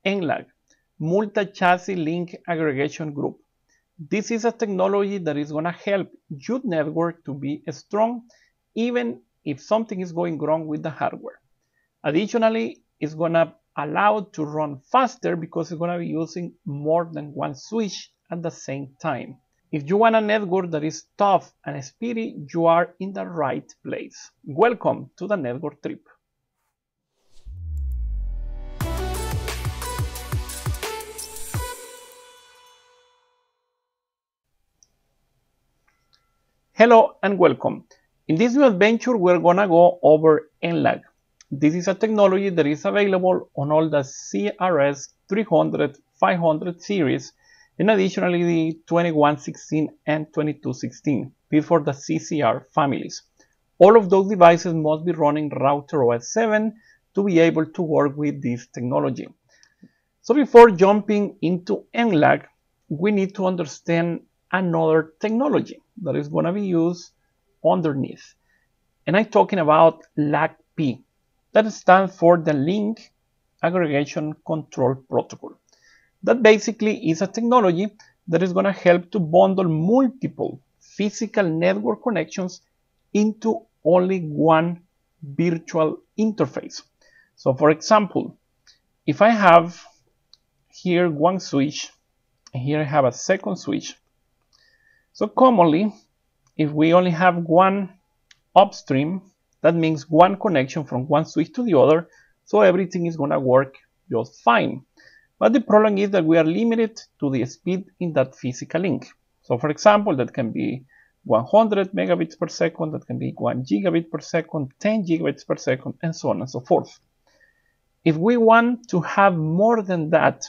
MLAG, Multi-Chassis Link Aggregation Group. This is a technology that is going to help your network to be strong even if something is going wrong with the hardware. Additionally, it's going to allow it to run faster because it's going to be using more than one switch at the same time. If you want a network that is tough and speedy, you are in the right place. Welcome to the network trip. Hello and welcome. In this new adventure, we're gonna go over MLAG. This is a technology that is available on all the CRS 300, 500 series, and additionally the 2116 and 2216, these for the CCR families. All of those devices must be running router OS 7 to be able to work with this technology. So before jumping into MLAG, we need to understand another technology that is going to be used underneath. And I'm talking about LACP. That stands for the Link Aggregation Control Protocol. That basically is a technology that is going to help to bundle multiple physical network connections into only one virtual interface. So for example, if I have here one switch, and here I have a second switch. So commonly, if we only have one upstream, that means one connection from one switch to the other, so everything is going to work just fine. But the problem is that we are limited to the speed in that physical link. So for example, that can be 100 megabits per second, that can be 1 gigabit per second, 10 gigabits per second, and so on and so forth. If we want to have more than that,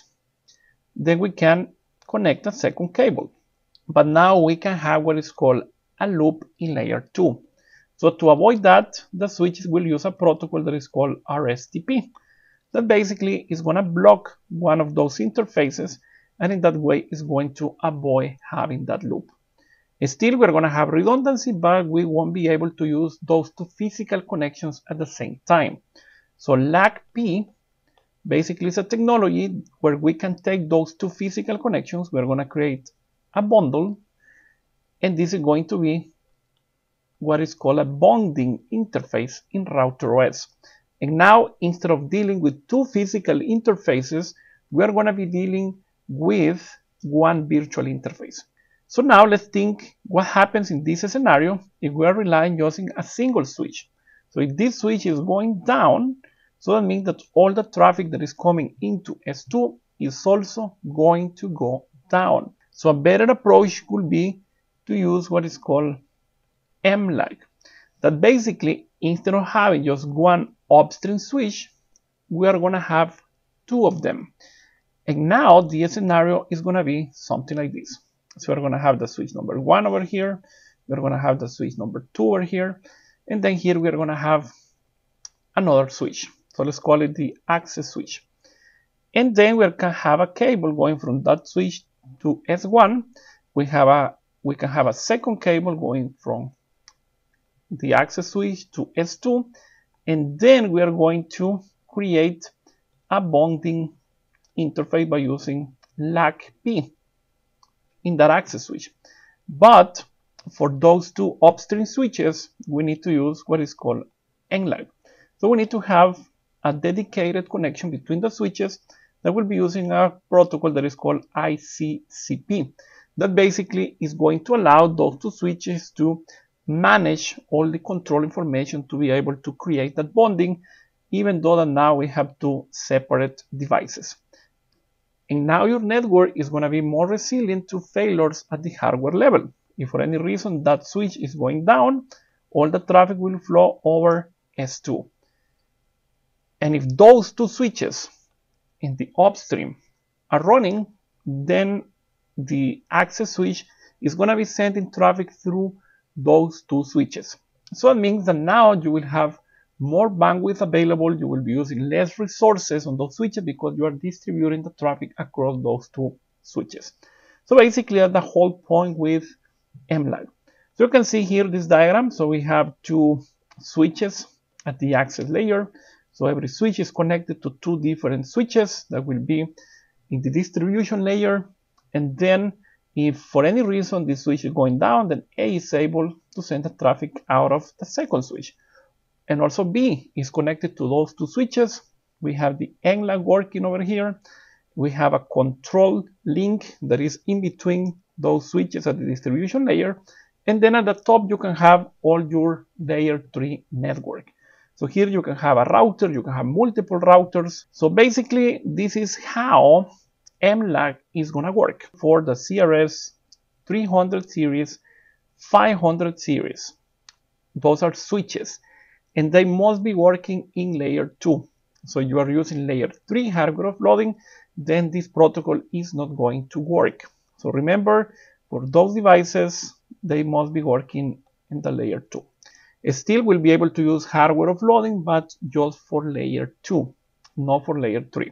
then we can connect a second cable. But now we can have what is called a loop in layer 2. So to avoid that, the switches will use a protocol that is called RSTP. That basically is going to block one of those interfaces, and in that way is going to avoid having that loop. Still, we're going to have redundancy, but we won't be able to use those two physical connections at the same time. So LACP basically is a technology where we can take those two physical connections. We're going to create a bundle, and this is going to be what is called a bonding interface in router OS. And now, instead of dealing with two physical interfaces, we are going to be dealing with one virtual interface. So now let's think what happens in this scenario if we are relying using a single switch. So if this switch is going down, so that means that all the traffic that is coming into S2 is also going to go down. So a better approach could be to use what is called MLAG. That basically, instead of having just one upstream switch, we are going to have two of them. And now the scenario is going to be something like this. So we're going to have the switch number 1 over here. We're going to have the switch number 2 over here. And then here we're going to have another switch. So let's call it the access switch. And then we can have a cable going from that switch to S1. We can have a second cable going from the access switch to S2, and then we are going to create a bonding interface by using LACP in that access switch. But for those two upstream switches, we need to use what is called MLAG. So we need to have a dedicated connection between the switches that will be using a protocol that is called ICCP. That basically is going to allow those two switches to manage all the control information to be able to create that bonding, even though that now we have two separate devices. And now your network is going to be more resilient to failures at the hardware level. If for any reason that switch is going down, all the traffic will flow over S2. And if those two switches in the upstream are running, then the access switch is going to be sending traffic through those two switches. So that means that now you will have more bandwidth available, you will be using less resources on those switches because you are distributing the traffic across those two switches. So basically that's the whole point with MLAG. So you can see here this diagram. So we have two switches at the access layer. So every switch is connected to two different switches that will be in the distribution layer. And then if for any reason this switch is going down, then A is able to send the traffic out of the second switch. And also B is connected to those two switches. We have the MLAG working over here. We have a control link that is in between those switches at the distribution layer. And then at the top, you can have all your layer 3 network. So here you can have a router, you can have multiple routers. So basically, this is how MLAG is going to work for the CRS 300 series, 500 series. Those are switches, and they must be working in layer 2. So you are using layer 3 hardware offloading, then this protocol is not going to work. So remember, for those devices, they must be working in the layer 2. Still will be able to use hardware offloading, but just for layer 2, not for layer 3.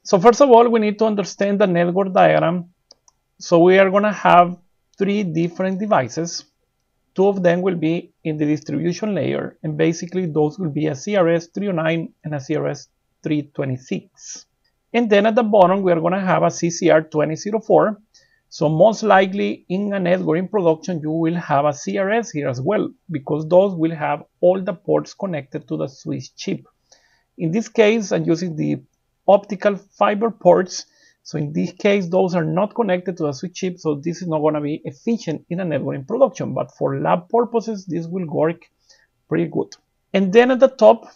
So first of all, we need to understand the network diagram. So we are going to have 3 different devices. 2 of them will be in the distribution layer, and basically those will be a CRS 309 and a CRS 326. And then at the bottom, we are going to have a CCR 2004. So most likely in a network in production, you will have a CRS here as well, because those will have all the ports connected to the switch chip. In this case, I'm using the optical fiber ports. So in this case, those are not connected to the switch chip, so this is not going to be efficient in a network in production. But for lab purposes, this will work pretty good. And then at the top,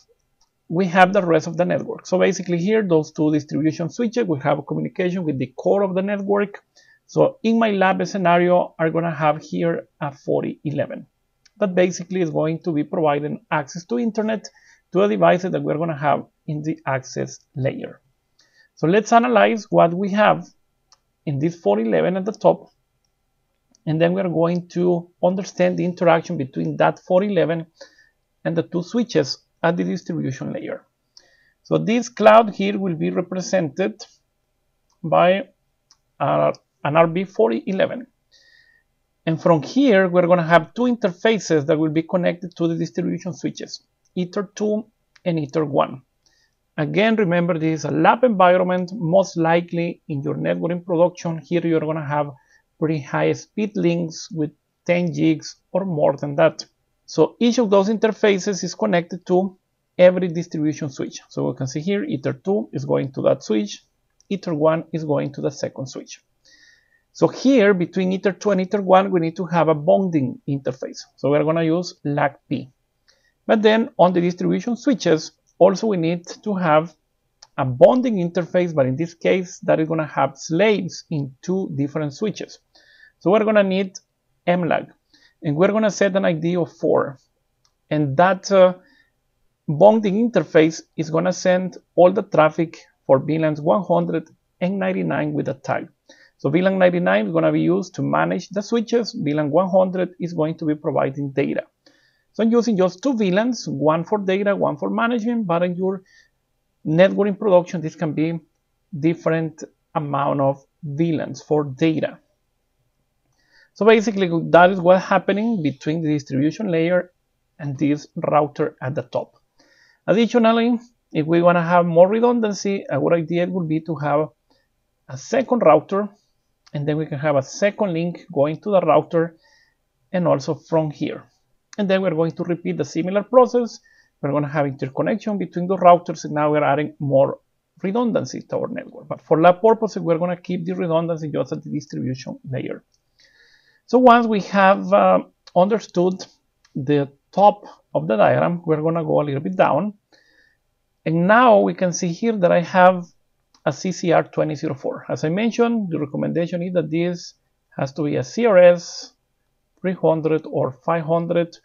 we have the rest of the network. So basically here, those 2 distribution switches will have a communication with the core of the network. So in my lab scenario, I'm going to have here a 4011. That basically is going to be providing access to internet to the devices that we're going to have in the access layer. So let's analyze what we have in this 4011 at the top, and then we're going to understand the interaction between that 4011 and the 2 switches at the distribution layer. So this cloud here will be represented by an RB4011. And from here, we're going to have 2 interfaces that will be connected to the distribution switches, Ether2 and Ether1. Again, remember, this is a lab environment. Most likely in your network in production, here you're going to have pretty high speed links with 10 gigs or more than that. So each of those interfaces is connected to every distribution switch. So we can see here, Ether2 is going to that switch, Ether1 is going to the second switch. So here, between Ether2 and Ether1, we need to have a bonding interface. So we're going to use LACP. But then on the distribution switches, also we need to have a bonding interface, but in this case, that is going to have slaves in 2 different switches. So we're going to need MLAG, and we're going to set an ID of 4. And that bonding interface is going to send all the traffic for VLANs 100 and 99 with a tag. So VLAN 99 is going to be used to manage the switches. VLAN 100 is going to be providing data. So I'm using just 2 VLANs, one for data, one for management, but in your network in production, this can be different amount of VLANs for data. So basically, that is what's happening between the distribution layer and this router at the top. Additionally, if we want to have more redundancy, a good idea would be to have a second router, and then we can have a second link going to the router and also from here. And then we're going to repeat the similar process. We're going to have interconnection between the routers, and now we're adding more redundancy to our network. But for lab purposes, we're going to keep the redundancy just at the distribution layer. So once we have understood the top of the diagram, we're going to go a little bit down. And now we can see here that I have a CCR 2004. As I mentioned, the recommendation is that this has to be a CRS 300 or 500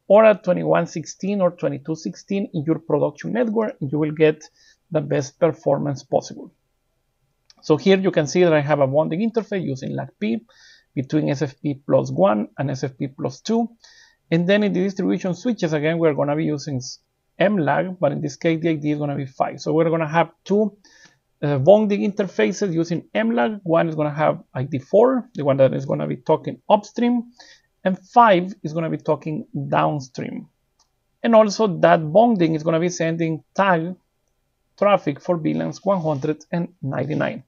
or a 2116 or 2216 in your production network, and you will get the best performance possible. So here you can see that I have a bonding interface using LACP between SFP plus 1 and SFP plus 2. And then in the distribution switches, again, we're going to be using MLAG, but in this case, the ID is going to be 5. So we're going to have 2 bonding interfaces using MLAG. One is going to have ID 4, the one that is going to be talking upstream, and 5 is going to be talking downstream. And also that bonding is going to be sending tag traffic for VLANs 199.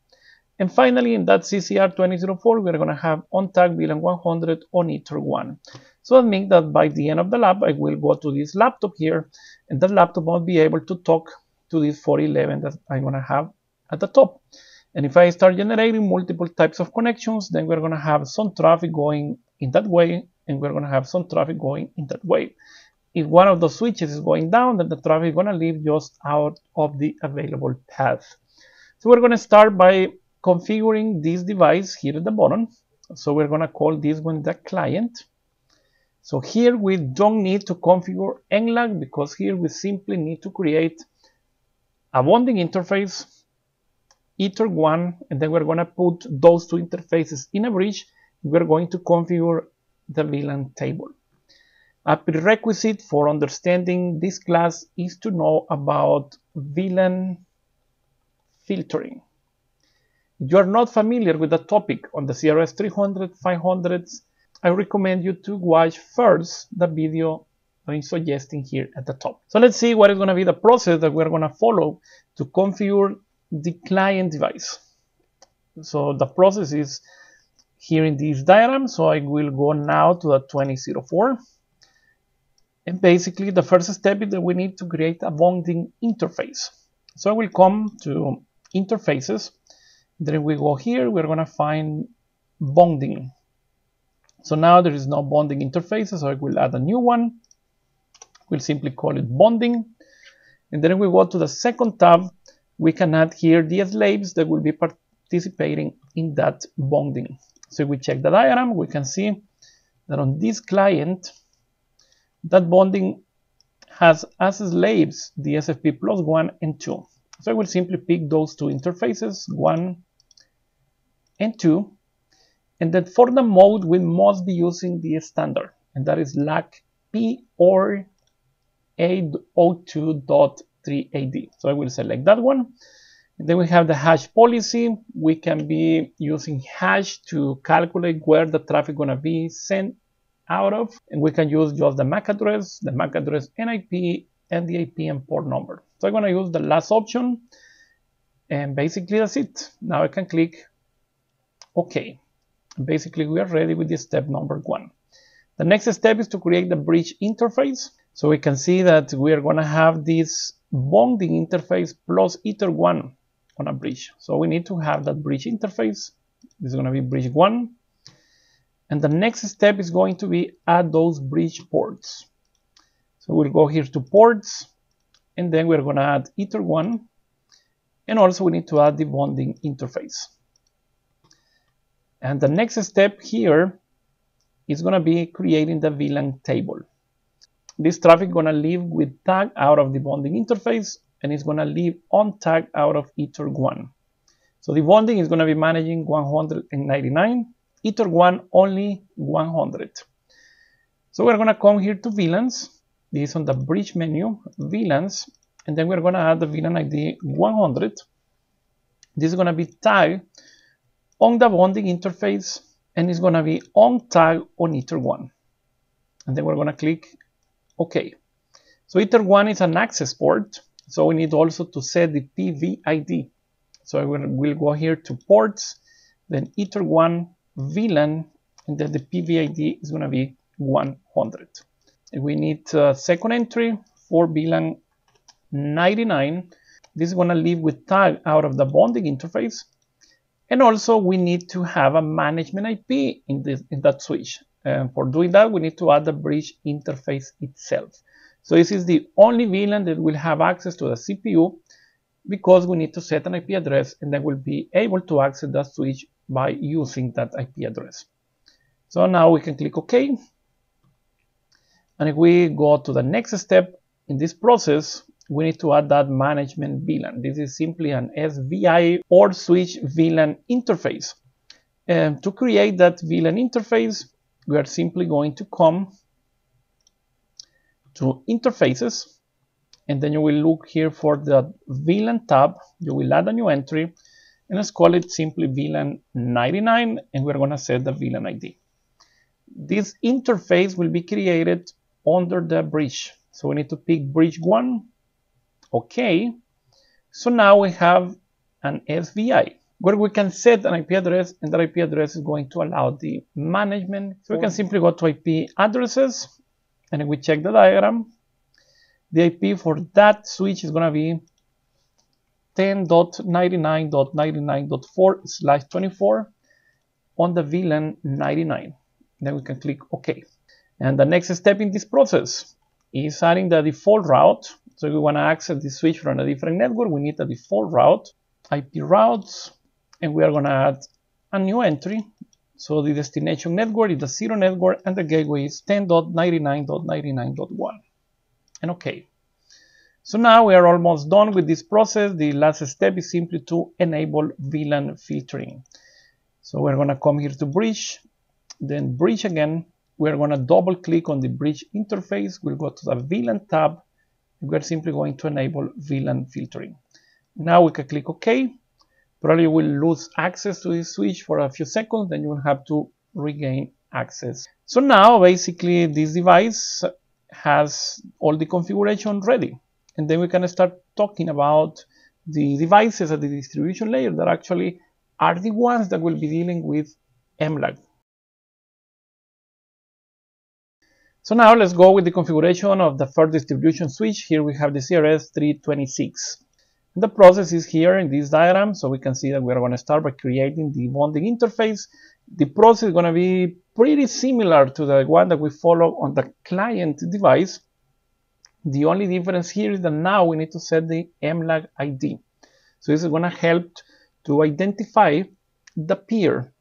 And finally, in that CCR 2004, we're going to have on tag VLAN 100 on Ether 1. So that means that by the end of the lab, I will go to this laptop here, and that laptop will be able to talk to this 4011 that I'm going to have at the top. And if I start generating multiple types of connections, then we're going to have some traffic going in that way, and we're going to have some traffic going in that way. If one of the switches is going down, then the traffic is going to leave just out of the available path. So we're going to start by configuring this device here at the bottom. So we're going to call this one the client. So here we don't need to configure MLAG because here we simply need to create a bonding interface, Ether 1, and then we're going to put those two interfaces in a bridge. We're going to configure the VLAN table. A prerequisite for understanding this class is to know about VLAN filtering. If you are not familiar with the topic on the CRS 300, 500s, I recommend you to watch first the video I'm suggesting here at the top. So let's see what is going to be the process that we're going to follow to configure the client device. So the process is here in this diagram. So I will go now to the 2004. And basically the first step is that we need to create a bonding interface. So I will come to interfaces. Then we go here, we're going to find bonding. So now there is no bonding interface, so I will add a new one. We'll simply call it bonding. And then we go to the second tab, we can add here the slaves that will be participating in that bonding. So if we check the diagram, we can see that on this client, that bonding has as slaves the SFP plus 1 and 2. So I will simply pick those two interfaces, 1 and 2. And then for the mode, we must be using the standard, and that is LACP or 802.3AD. So I will select that one. And then we have the hash policy. We can be using hash to calculate where the traffic is going to be sent out of. And we can use just the MAC address NIP, and the IP and port number. So I'm going to use the last option. And basically that's it. Now I can click OK. Basically, we are ready with this step number 1. The next step is to create the bridge interface. So we can see that we are going to have this bonding interface plus Ether 1 on a bridge. So we need to have that bridge interface. This is going to be bridge 1. And the next step is going to be add those bridge ports. So we'll go here to ports, and then we're going to add Ether 1. And also we need to add the bonding interface. And the next step here is going to be creating the VLAN table. This traffic is going to leave with tag out of the bonding interface, and it's going to leave on tag out of Ether 1. So the bonding is going to be managing 199, Ether 1 only 100. So we're going to come here to VLANs. This is on the bridge menu, VLANs, and then we're going to add the VLAN ID 100. This is going to be tagged on the bonding interface, and it's going to be on tag on Ether 1. And then we're going to click OK. So Ether 1 is an access port, so we need also to set the PV ID. So we'll go here to ports, then Ether 1 VLAN, and then the PV ID is going to be 100. And we need second entry for VLAN 99. This is going to leave with tag out of the bonding interface. And also we need to have a management IP in that switch. And for doing that, we need to add the bridge interface itself. So this is the only VLAN that will have access to the CPU, because we need to set an IP address, and then we'll be able to access that switch by using that IP address. So now we can click OK. And if we go to the next step in this process, we need to add that management VLAN. This is simply an SVI or switch VLAN interface. And to create that VLAN interface, we are simply going to come to interfaces, and then you will look here for the VLAN tab. You will add a new entry, and let's call it simply VLAN 99, and we're going to set the VLAN ID. this interface will be created under the bridge. So we need to pick bridge 1. Okay. So now we have an SVI where we can set an IP address, and that IP address is going to allow the management. So we can simply go to IP addresses, and we check the diagram. The IP for that switch is going to be 10.99.99.4/24 on the VLAN 99. Then we can click OK. And the next step in this process is adding the default route. So if we want to access the switch from a different network, we need a default route, IP routes, and we are going to add a new entry. So the destination network is the 0 network, and the gateway is 10.99.99.1. And OK. So now we are almost done with this process. The last step is simply to enable VLAN filtering. So we're going to come here to bridge, then bridge again. We're going to double click on the bridge interface. We'll go to the VLAN tab. We're simply going to enable VLAN filtering. Now we can click OK. Probably will lose access to this switch for a few seconds, then you will have to regain access. So now basically this device has all the configuration ready. And then we can start talking about the devices at the distribution layer that actually are the ones that will be dealing with MLAG. So now let's go with the configuration of the first distribution switch. Here we have the CRS326. The process is here in this diagram, so we can see that we're going to start by creating the bonding interface. The process is going to be pretty similar to the one that we follow on the client device. The only difference here is that now we need to set the MLAG ID. So this is going to help to identify the peer,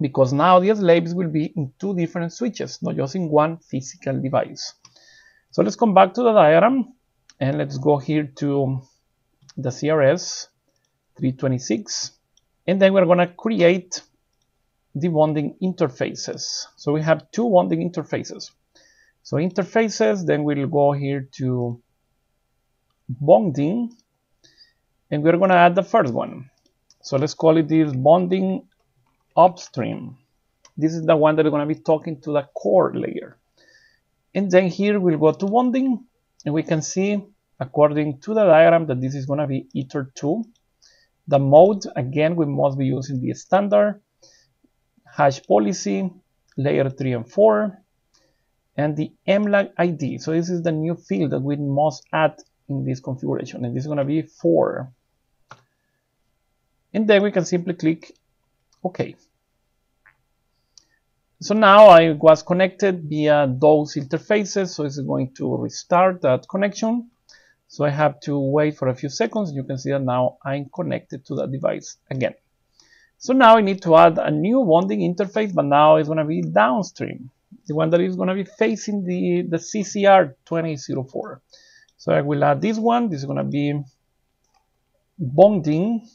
because now the slaves will be in two different switches, not just in one physical device. So let's come back to the diagram and let's go here to the CRS326, and then we're going to create the bonding interfaces. So we have two bonding interfaces. So interfaces, then we'll go here to bonding, and we're going to add the first one. So let's call it this bonding upstream. This is the one that is going to be talking to the core layer. And then here we'll go to bonding, and we can see according to the diagram that this is going to be Ether 2. The mode, again, we must be using the standard, hash policy, layer 3 and 4, and the MLAG ID. So this is the new field that we must add in this configuration, and this is going to be 4. And then we can simply click OK. So now I was connected via those interfaces, so it's going to restart that connection. So I have to wait for a few seconds. You can see that now I'm connected to the device again. So now I need to add a new bonding interface, but now it's going to be downstream, the one that is going to be facing the CCR2004. So I will add this one. This is going to be bonding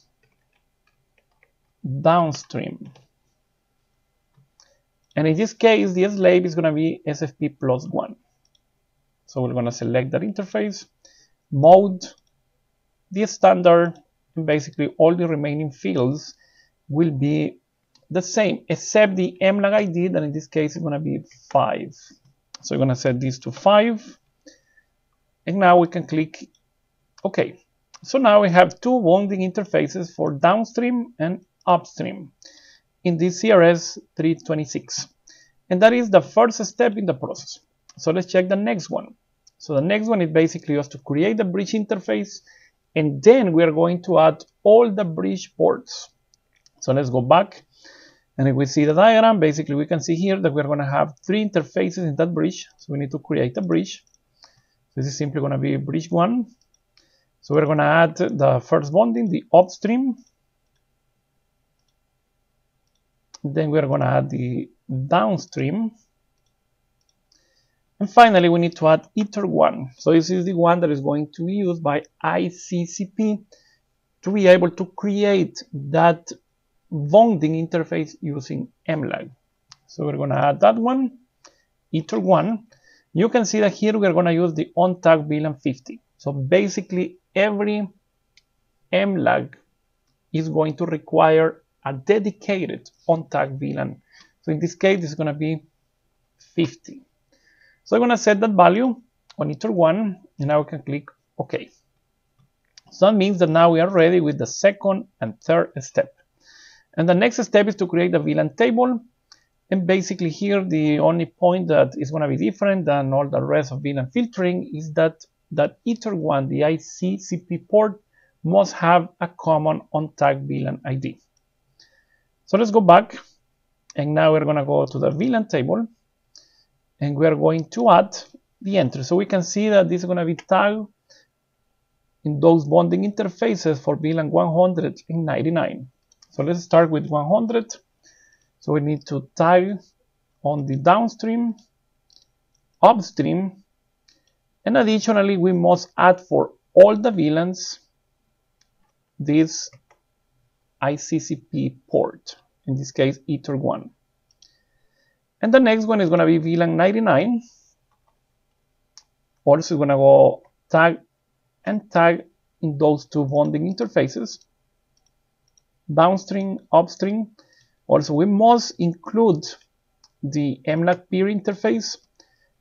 downstream. And in this case, the slave is going to be SFP +1. So we're going to select that interface, mode, the standard, and basically all the remaining fields will be the same, except the MLAG ID, that in this case is going to be 5. So we're going to set this to 5. And now we can click OK. So now we have two bonding interfaces for downstream and upstream in this CRS326. And that is the first step in the process. So let's check the next one. So the next one is basically just to create the bridge interface, and then we are going to add all the bridge ports. So let's go back, and if we see the diagram, basically we can see here that we're going to have 3 interfaces in that bridge. So we need to create a bridge. This is simply going to be bridge 1. So we're going to add the first bonding, the upstream. Then we're going to add the downstream. And finally, we need to add Ether 1. So this is the one that is going to be used by ICCP to be able to create that bonding interface using MLAG. So we're going to add that one, Ether 1. You can see that here we're going to use the on-tag VLAN 50. So basically, every MLAG is going to require a dedicated on-tag VLAN. So in this case, it's going to be 50. So I'm going to set that value on iter1, and now we can click OK. So that means that now we are ready with the second and third step. And the next step is to create a VLAN table. And basically here, the only point that is going to be different than all the rest of VLAN filtering is that iter1, the ICCP port, must have a common on-tag VLAN ID. So let's go back. And now we're going to go to the VLAN table. And we are going to add the entry. So we can see that this is going to be tagged in those bonding interfaces for VLAN 199. So let's start with 100. So we need to tag on the downstream, upstream, and additionally we must add for all the VLANs this ICCP port, in this case iter1. And the next one is going to be VLAN 99. Also going to go tag and tag in those two bonding interfaces, downstream, upstream. Also, we must include the MLAG peer interface,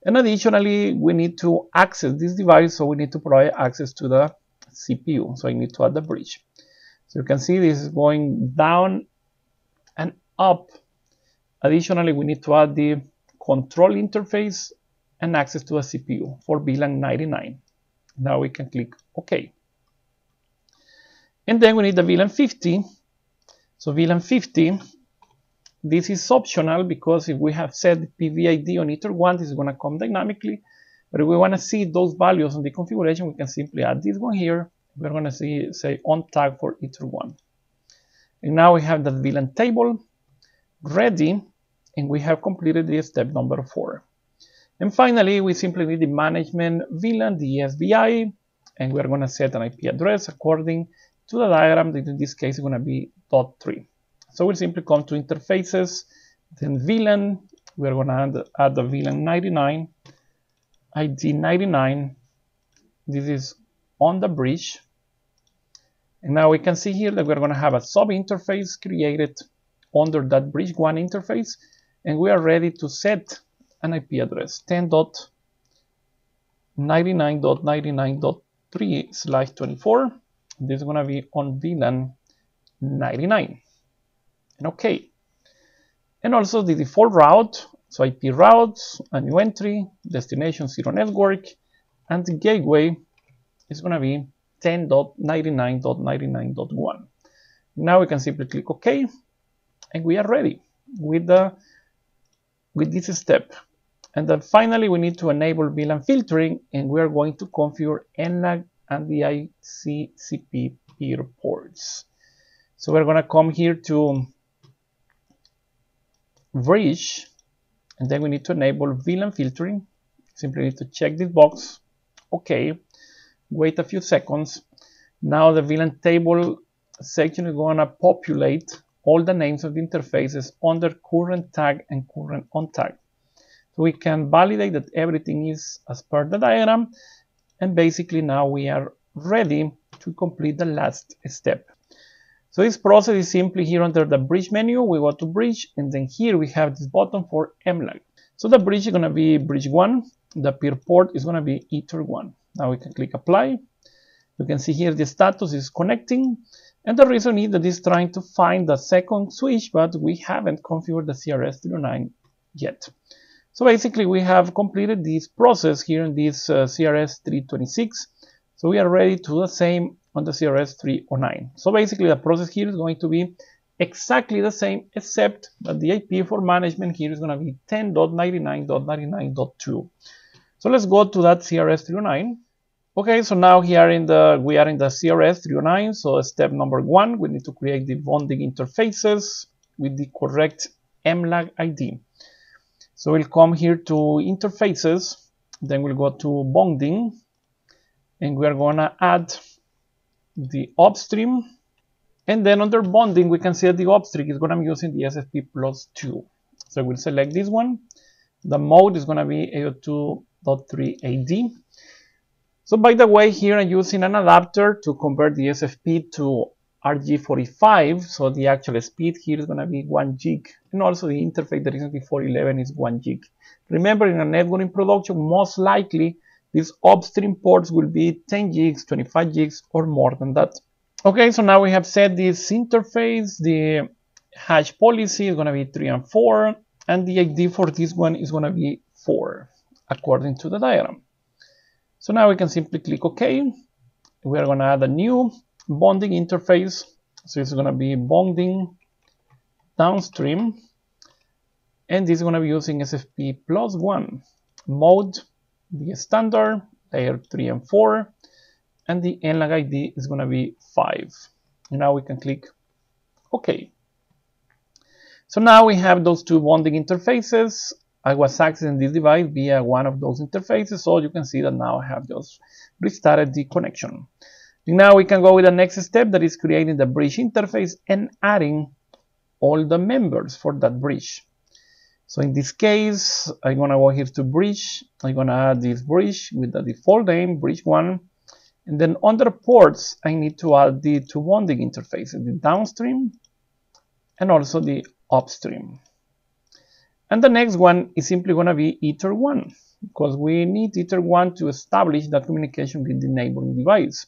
and additionally, we need to access this device, so we need to provide access to the CPU. So I need to add the bridge. So you can see this is going down and up. Additionally, we need to add the control interface and access to a CPU for VLAN 99. Now we can click OK. And then we need the VLAN 50. So VLAN 50, this is optional because if we have set the PVID on iter1, this is going to come dynamically. But if we want to see those values on the configuration, we can simply add this one here. We're going to say on tag for iter1. And now we have the VLAN table ready, and we have completed the step number 4. And finally, we simply need the management VLAN, the SVI, and we're going to set an IP address according to the diagram that in this case is going to be .3. So we'll simply come to interfaces, then VLAN, we're going to add the VLAN 99, ID 99, this is on the bridge. And now we can see here that we're going to have a sub interface created under that bridge 1 interface, and we are ready to set an IP address 10.99.99.3/24. This is going to be on VLAN 99. And OK. And also the default route, so IP routes, a new entry, destination 0 network, and the gateway is going to be 10.99.99.1. Now we can simply click OK, and we are ready with this step. And then finally, we need to enable VLAN filtering, and we are going to configure MLAG and the ICCP peer ports. So we're going to come here to bridge, and then we need to enable VLAN filtering. Simply need to check this box. OK. Wait a few seconds. Now the VLAN table section is going to populate all the names of the interfaces under current tag and current on tag. So we can validate that everything is as per the diagram, and basically now we are ready to complete the last step. So this process is simply here under the bridge menu. We go to bridge, and then here we have this button for MLAG. So the bridge is going to be bridge 1, the peer port is going to be iter1. Now we can click apply. You can see here the status is connecting, and the reason is that it's trying to find the second switch, but we haven't configured the CRS309 yet. So basically we have completed this process here in this CRS326. So we are ready to do the same on the CRS309. So basically the process here is going to be exactly the same, except that the IP for management here is going to be 10.99.99.2. So let's go to that CRS309. Okay, so now we are in the CRS309. So step number 1, we need to create the bonding interfaces with the correct MLAG ID. So we'll come here to interfaces, then we'll go to bonding, and we're going to add the upstream. And then under bonding, we can see that the upstream is going to be using the SFP+2. So we'll select this one. The mode is going to be 802.3AD. So by the way, here I'm using an adapter to convert the SFP to RG45, so the actual speed here is going to be 1 gig, and also the interface that is going to be 411 is 1 gig. Remember, in a network in production, most likely these upstream ports will be 10 gigs, 25 gigs, or more than that. Okay, so now we have set this interface. The hash policy is going to be 3 and 4, and the ID for this one is going to be 4, according to the diagram. So now we can simply click OK. We are going to add a new bonding interface. So it's going to be bonding downstream, and this is going to be using SFP +1 mode, the standard, layer 3 and 4, and the MLAG ID is going to be 5. Now we can click OK. So now we have those two bonding interfaces. I was accessing this device via one of those interfaces, so you can see that now I have just restarted the connection. Now we can go with the next step, that is creating the bridge interface and adding all the members for that bridge. So in this case, I'm going to go here to bridge. I'm going to add this bridge with the default name, bridge 1. And then under ports, I need to add the two bonding interfaces, the downstream and also the upstream. And the next one is simply going to be Ether 1, because we need Ether 1 to establish that communication with the neighboring device.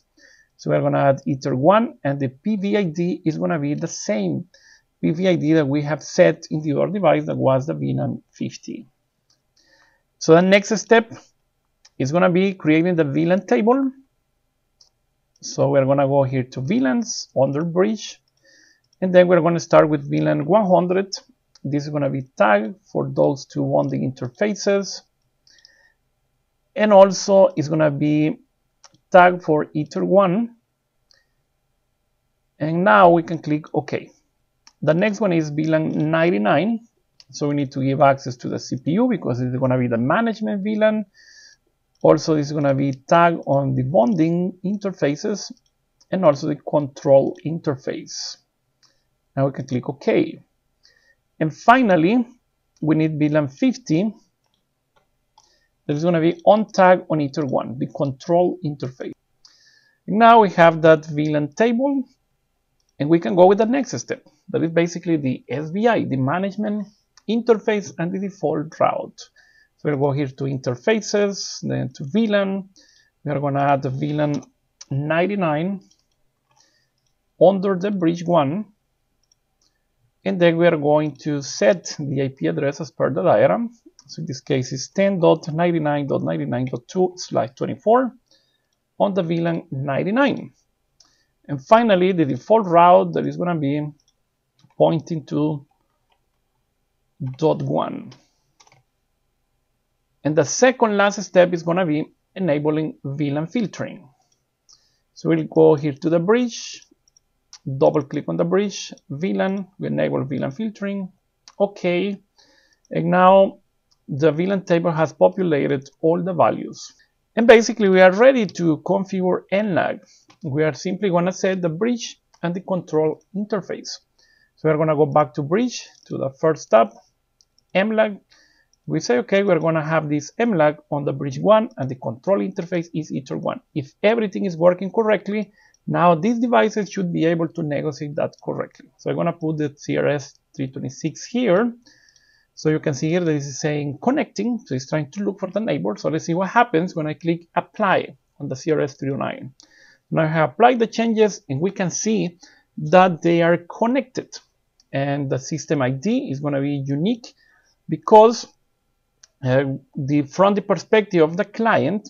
So we're going to add Ether 1, and the PVID is going to be the same PVID that we have set in the other device, that was the VLAN 50. So the next step is going to be creating the VLAN table. So we're going to go here to VLANs under bridge, and then we're going to start with VLAN 100. This is going to be tagged for those two bonding interfaces, and also it's going to be tagged for Ether 1. And now we can click OK. The next one is VLAN 99. So we need to give access to the CPU, because it's going to be the management VLAN. Also, this is going to be tagged on the bonding interfaces and also the control interface. Now we can click OK. And finally, we need VLAN 50. That is going to be on tag on Ether 1, the control interface. Now we have that VLAN table, and we can go with the next step. That is basically the SVI, the management interface and the default route. So we'll go here to interfaces, then to VLAN. We are going to add the VLAN 99 under the bridge 1. And then we are going to set the IP address as per the diagram. So in this case is 10.99.99.2/24 on the VLAN 99. And finally, the default route that is going to be pointing to .1. And the second last step is going to be enabling VLAN filtering. So we'll go here to the bridge, double click on the bridge, VLAN, we enable VLAN filtering, OK. And now the VLAN table has populated all the values. And basically we are ready to configure MLAG. We are simply going to set the bridge and the control interface. So we're going to go back to bridge, to the first tab, MLAG. We say, okay, we're going to have this MLAG on the bridge 1, and the control interface is Ether 1. If everything is working correctly, now these devices should be able to negotiate that correctly. So I'm going to put the CRS 326 here. So you can see here that this is saying connecting, so it's trying to look for the neighbor. So let's see what happens when I click apply on the CRS 309. Now I have applied the changes, and we can see that they are connected. And the system ID is going to be unique, because from the perspective of the client,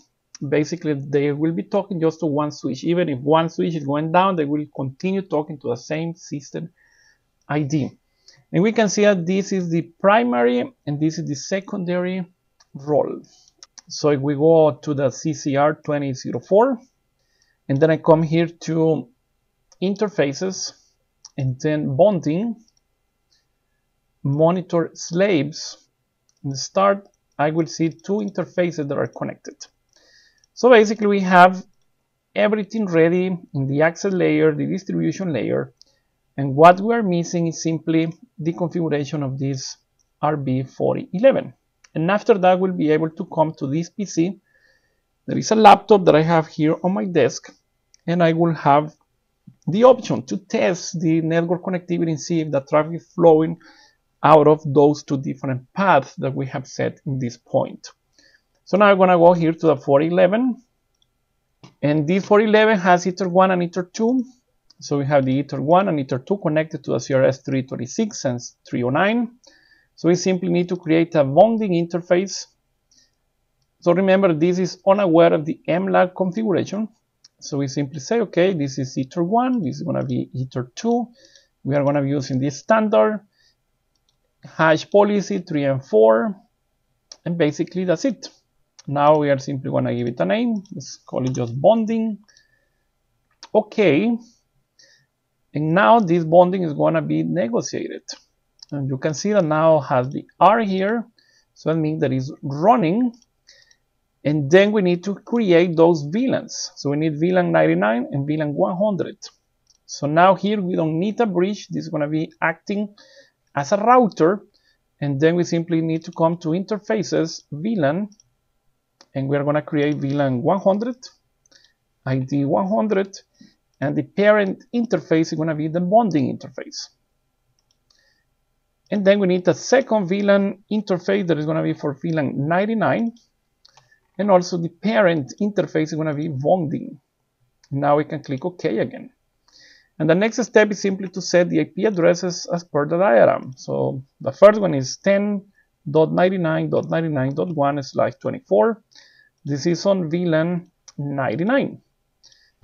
basically they will be talking just to one switch. Even if one switch is going down, they will continue talking to the same system ID. And we can see that this is the primary and this is the secondary role. So if we go to the CCR 2004, and then I come here to interfaces, and then bonding, monitor slaves, in the start, I will see two interfaces that are connected. So basically we have everything ready in the access layer, the distribution layer, and what we are missing is simply the configuration of this RB4011. And after that, we'll be able to come to this PC. There is a laptop that I have here on my desk, and I will have the option to test the network connectivity and see if the traffic is flowing out of those two different paths that we have set in this point. So now I'm going to go here to the 411, and this 411 has Ether 1 and Ether 2. So we have the Ether 1 and Ether 2 connected to the CRS 326 and 309. So we simply need to create a bonding interface. So remember, this is unaware of the MLAG configuration. So we simply say, okay, this is Ether 1, this is going to be Ether 2. We are going to be using this standard hash policy 3 and 4. And basically that's it. Now we are simply going to give it a name. Let's call it just bonding. Okay. And now this bonding is going to be negotiated. And you can see that now has the R here. So that means that it's running. And then we need to create those VLANs. So we need VLAN 99 and VLAN 100. So now here we don't need a bridge. This is going to be acting as a router. And then we simply need to come to interfaces, VLAN. And we're going to create VLAN 100, ID 100. And the parent interface is going to be the bonding interface. And then we need a second VLAN interface that is going to be for VLAN 99. And also the parent interface is going to be bonding. Now we can click OK again. And the next step is simply to set the IP addresses as per the diagram. So the first one is 10.99.99.1/24. This is on VLAN 99.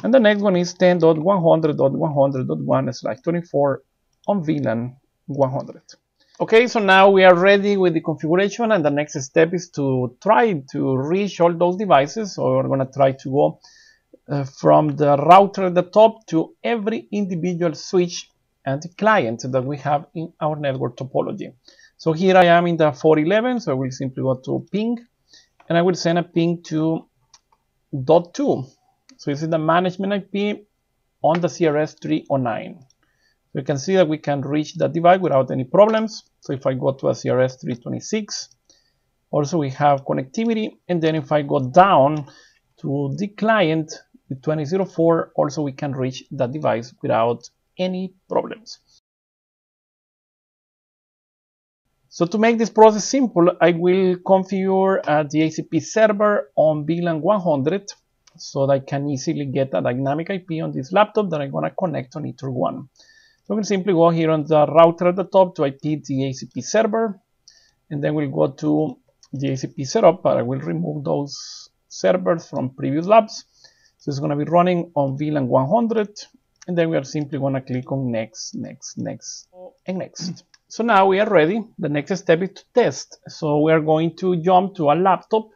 And the next one is 10.100.100.1/24 on VLAN 100. Okay, so now we are ready with the configuration, and the next step is to try to reach all those devices. So we're going to try to go from the router at the top to every individual switch and the client that we have in our network topology. So here I am in the 411, so I will simply go to ping, and I will send a ping to .2. So this is the management IP on the CRS 309. You can see that we can reach that device without any problems. So if I go to a CRS 326, also we have connectivity. And then if I go down to the client, the 2004, also we can reach that device without any problems. So to make this process simple, I will configure a DHCP server on VLAN 100 so that I can easily get a dynamic IP on this laptop that I'm going to connect on Ether 1. So we'll simply go here on the router at the top to IP DHCP server, and then we'll go to DHCP setup, but I will remove those servers from previous labs. So it's going to be running on VLAN 100, and then we are simply going to click on next, next, next, and next. So now we are ready. The next step is to test. So we are going to jump to a laptop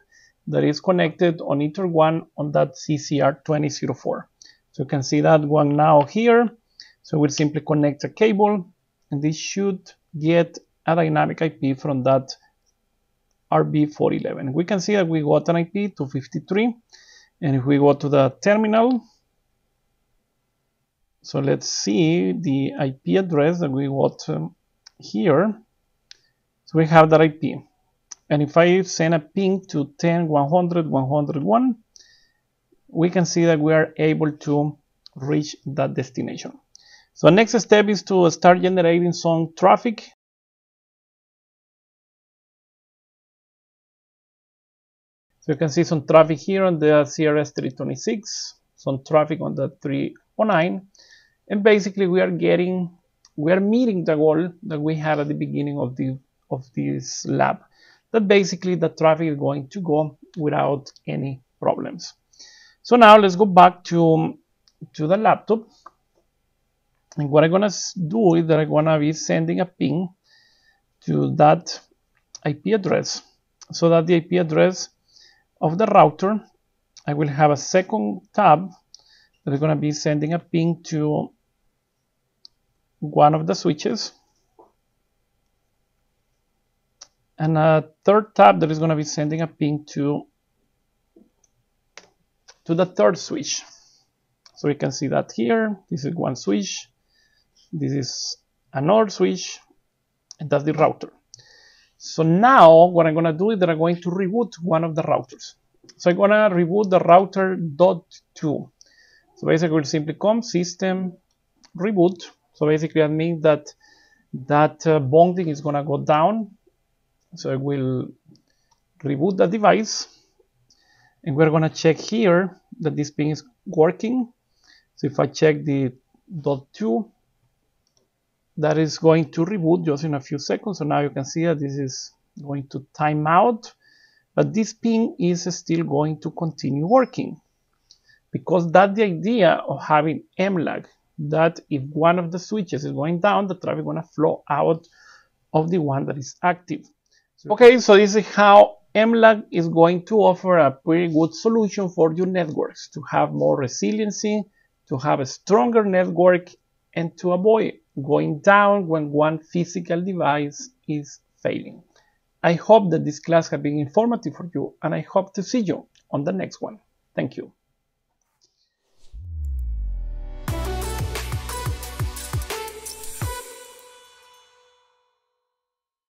that is connected on Ether 1 on that CCR2004. So you can see that one now here. So we'll simply connect a cable, and this should get a dynamic IP from that RB411. We can see that we got an IP 253, and if we go to the terminal, so let's see the IP address that we got here. So we have that IP, and if I send a ping to 10.100.101, we can see that we are able to reach that destination. So the next step is to start generating some traffic. So you can see some traffic here on the CRS 326, some traffic on the 309, and basically we are meeting the goal that we had at the beginning of this lab. That basically the traffic is going to go without any problems. So now let's go back to the laptop. And what I'm going to do is that I'm going to be sending a ping to that IP address. So that the IP address of the router, I will have a second tab that is going to be sending a ping to one of the switches. And a third tab that is going to be sending a ping to the third switch. So we can see that here. This is one switch. This is another switch, and that's the router. So now what I'm going to do is that I'm going to reboot one of the routers. So I'm going to reboot the router .2. So basically we'll simply come system reboot. So basically that means that bonding is going to go down. So I will reboot the device, and we're going to check here that this pin is working. So if I check the .2, that is going to reboot just in a few seconds. So now you can see that this is going to time out, but this pin is still going to continue working, because that's the idea of having MLAG, that if one of the switches is going down, the traffic is going to flow out of the one that is active. Okay, so this is how MLAG is going to offer a pretty good solution for your networks to have more resiliency, to have a stronger network, and to avoid going down when one physical device is failing. I hope that this class has been informative for you, and I hope to see you on the next one. Thank you.